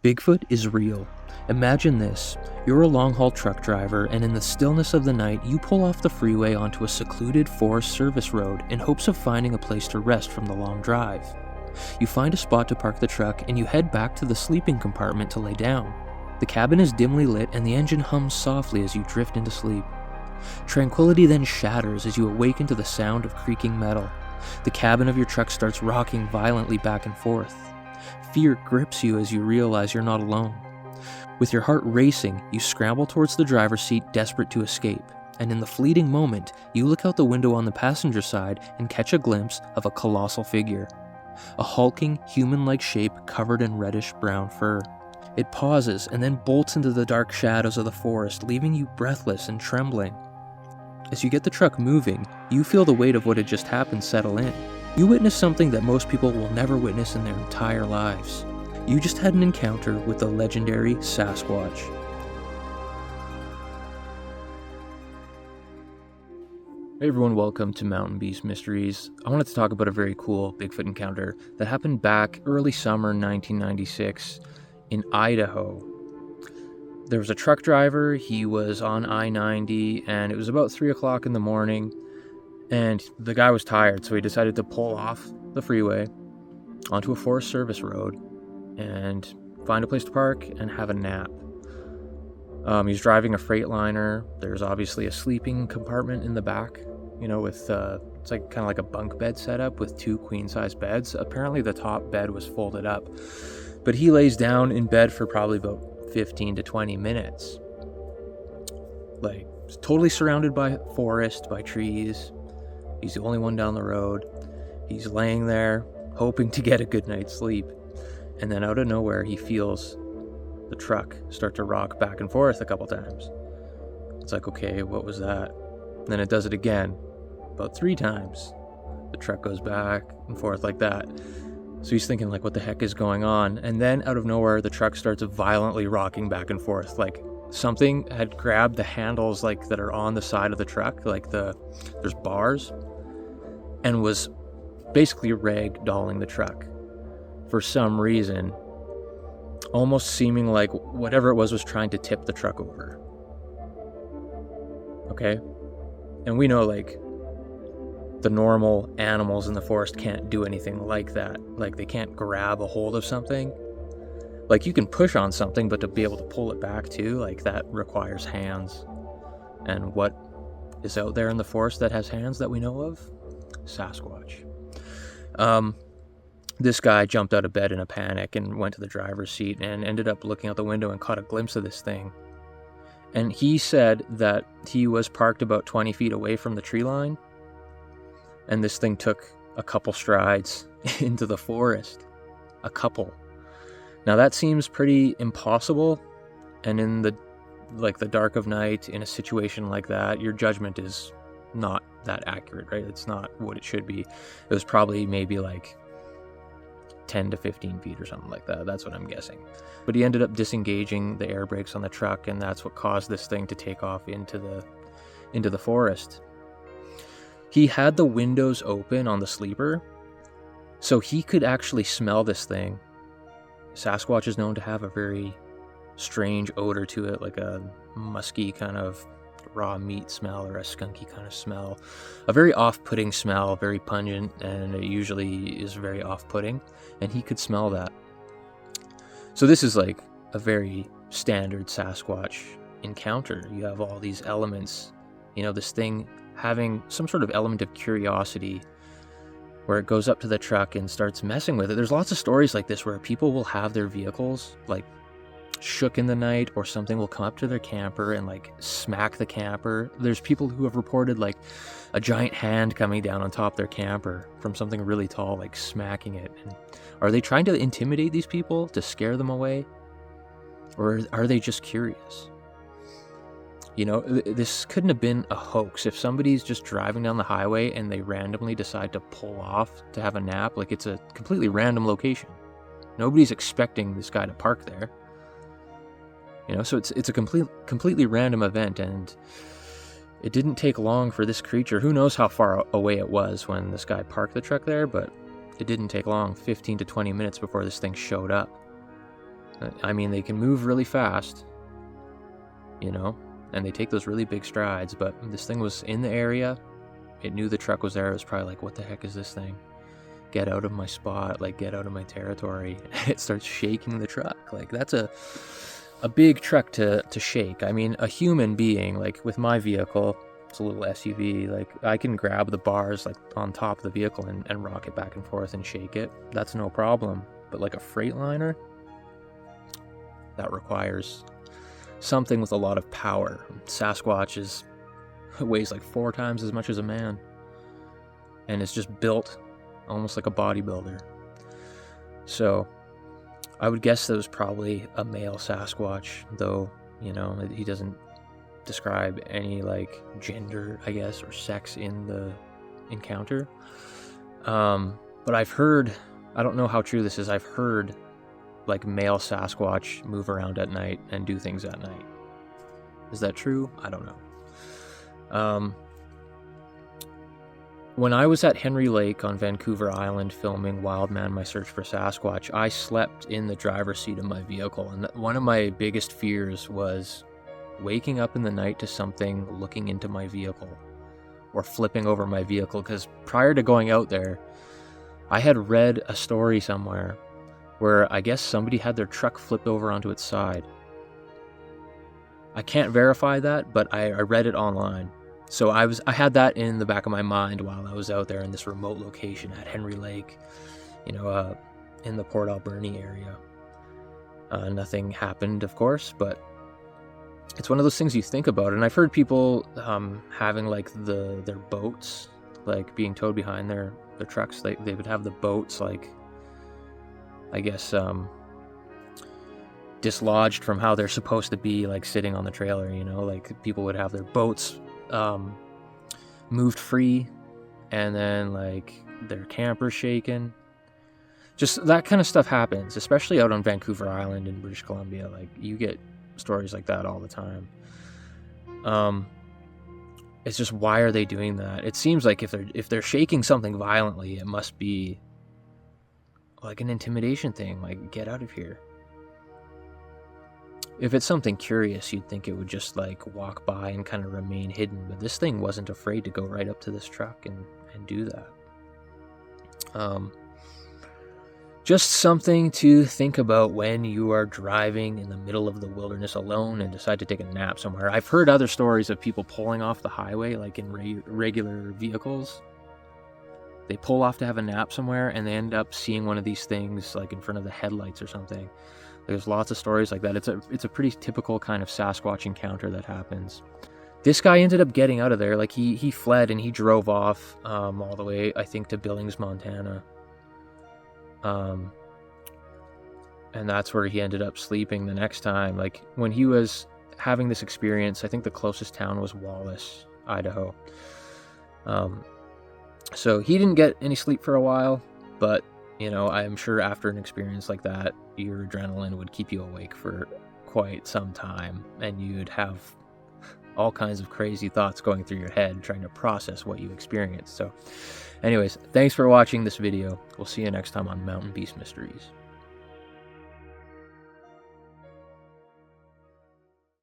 Bigfoot is real. Imagine this. You're a long-haul truck driver, and in the stillness of the night, you pull off the freeway onto a secluded Forest Service road in hopes of finding a place to rest from the long drive. You find a spot to park the truck, and you head back to the sleeping compartment to lay down. The cabin is dimly lit, and the engine hums softly as you drift into sleep. Tranquility then shatters as you awaken to the sound of creaking metal. The cabin of your truck starts rocking violently back and forth. Fear grips you as you realize you're not alone. With your heart racing, you scramble towards the driver's seat, desperate to escape. And in the fleeting moment, you look out the window on the passenger side and catch a glimpse of a colossal figure. A hulking, human-like shape covered in reddish-brown fur. It pauses and then bolts into the dark shadows of the forest, leaving you breathless and trembling. As you get the truck moving, you feel the weight of what had just happened settle in. You witness something that most people will never witness in their entire lives. You just had an encounter with the legendary Sasquatch. Hey everyone, welcome to Mountain Beast Mysteries. I wanted to talk about a very cool Bigfoot encounter that happened back early summer 1996 in Idaho. There was a truck driver, he was on I-90, and it was about 3 o'clock in the morning, and the guy was tired, so he decided to pull off the freeway onto a Forest Service road and find a place to park and have a nap. He's driving a Freightliner. There's obviously a sleeping compartment in the back, with it's like kind of like a bunk bed setup with 2 queen-size beds. Apparently the top bed was folded up, but he lays down in bed for probably about 15 to 20 minutes. Like, totally surrounded by forest, by trees. He's the only one down the road. He's laying there, hoping to get a good night's sleep. And then out of nowhere, he feels the truck start to rock back and forth a couple times. It's like, okay, what was that? And then it does it again, about 3 times. The truck goes back and forth like that. So he's thinking, like, what the heck is going on? And then out of nowhere, the truck starts violently rocking back and forth. Like something had grabbed the handles, like, that are on the side of the truck, like there's bars, and was basically ragdolling the truck for some reason, almost seeming like whatever it was trying to tip the truck over. Okay? And we know, like, the normal animals in the forest can't do anything like that. Like, they can't grab a hold of something. Like, you can push on something, but to be able to pull it back too, like, that requires hands. And what is out there in the forest that has hands that we know of? Sasquatch. This guy jumped out of bed in a panic and went to the driver's seat and ended up looking out the window and caught a glimpse of this thing. And he said that he was parked about 20 feet away from the tree line, and this thing took a couple strides into the forest. A couple. Now that seems pretty impossible, and in the dark of night, in a situation like that, your judgment is not that accurate, right? It's not what it should be. It was probably maybe like 10 to 15 feet or something like that. That's what I'm guessing. But he ended up disengaging the air brakes on the truck, and that's what caused this thing to take off into the forest. He had the windows open on the sleeper, so he could actually smell this thing. Sasquatch is known to have a very strange odor to it, like a musky kind of raw meat smell or a skunky kind of smell. A very off-putting smell, very pungent, and it usually is very off-putting, and he could smell that. So this is like a very standard Sasquatch encounter. You have all these elements, this thing having some sort of element of curiosity where it goes up to the truck and starts messing with it. There's lots of stories like this where people will have their vehicles like shook in the night, or something will come up to their camper and like smack the camper. There's people who have reported like a giant hand coming down on top of their camper from something really tall, like smacking it. And are they trying to intimidate these people to scare them away? Or are they just curious? This couldn't have been a hoax. If somebody's just driving down the highway and they randomly decide to pull off to have a nap, like, it's a completely random location. Nobody's expecting this guy to park there. So it's a completely random event, and it didn't take long for this creature. Who knows how far away it was when this guy parked the truck there, but it didn't take long, 15 to 20 minutes before this thing showed up. I mean, they can move really fast, you know, and they take those really big strides, but this thing was in the area. It knew the truck was there. It was probably like, what the heck is this thing? Get out of my spot, like, get out of my territory. It starts shaking the truck. Like, that's a big truck to shake. I mean, a human being, like with my vehicle, it's a little SUV, like I can grab the bars like on top of the vehicle and rock it back and forth and shake it. That's no problem. But like a Freightliner, that requires something with a lot of power. Sasquatch weighs like 4 times as much as a man, and it's just built almost like a bodybuilder. So I would guess that was probably a male Sasquatch, though, you know, he doesn't describe any like gender, I guess, or sex in the encounter. But I've heard, I don't know how true this is, I've heard like male Sasquatch move around at night and do things at night. Is that true? I don't know. When I was at Henry Lake on Vancouver Island filming Wild Man, My Search for Sasquatch, I slept in the driver's seat of my vehicle, and one of my biggest fears was waking up in the night to something looking into my vehicle or flipping over my vehicle, because prior to going out there, I had read a story somewhere where I guess somebody had their truck flipped over onto its side. I can't verify that, but I read it online. So I had that in the back of my mind while I was out there in this remote location at Henry Lake, you know, in the Port Alberni area. Nothing happened, of course, but it's one of those things you think about. And I've heard people having like their boats like being towed behind their trucks. They would have the boats like, I guess, dislodged from how they're supposed to be, like sitting on the trailer, you know, like people would have their boats moved free, and then like their camper shaken. Just that kind of stuff happens, especially out on Vancouver Island in British Columbia. Like you get stories like that all the time. It's just, why are they doing that? It seems like if they're shaking something violently, it must be like an intimidation thing, like get out of here. If it's something curious, you'd think it would just like walk by and kind of remain hidden, but this thing wasn't afraid to go right up to this truck and do that. Just something to think about when you are driving in the middle of the wilderness alone and decide to take a nap somewhere. I've heard other stories of people pulling off the highway, like in regular vehicles. They pull off to have a nap somewhere and they end up seeing one of these things like in front of the headlights or something. There's lots of stories like that. It's a pretty typical kind of Sasquatch encounter that happens. This guy ended up getting out of there. Like he fled and he drove off all the way, I think, to Billings, Montana. And that's where he ended up sleeping the next time. Like when he was having this experience, I think the closest town was Wallace, Idaho. So he didn't get any sleep for a while, but you know, I'm sure after an experience like that, your adrenaline would keep you awake for quite some time, and you'd have all kinds of crazy thoughts going through your head trying to process what you experienced. So anyways, thanks for watching this video. We'll see you next time on Mountain Beast Mysteries.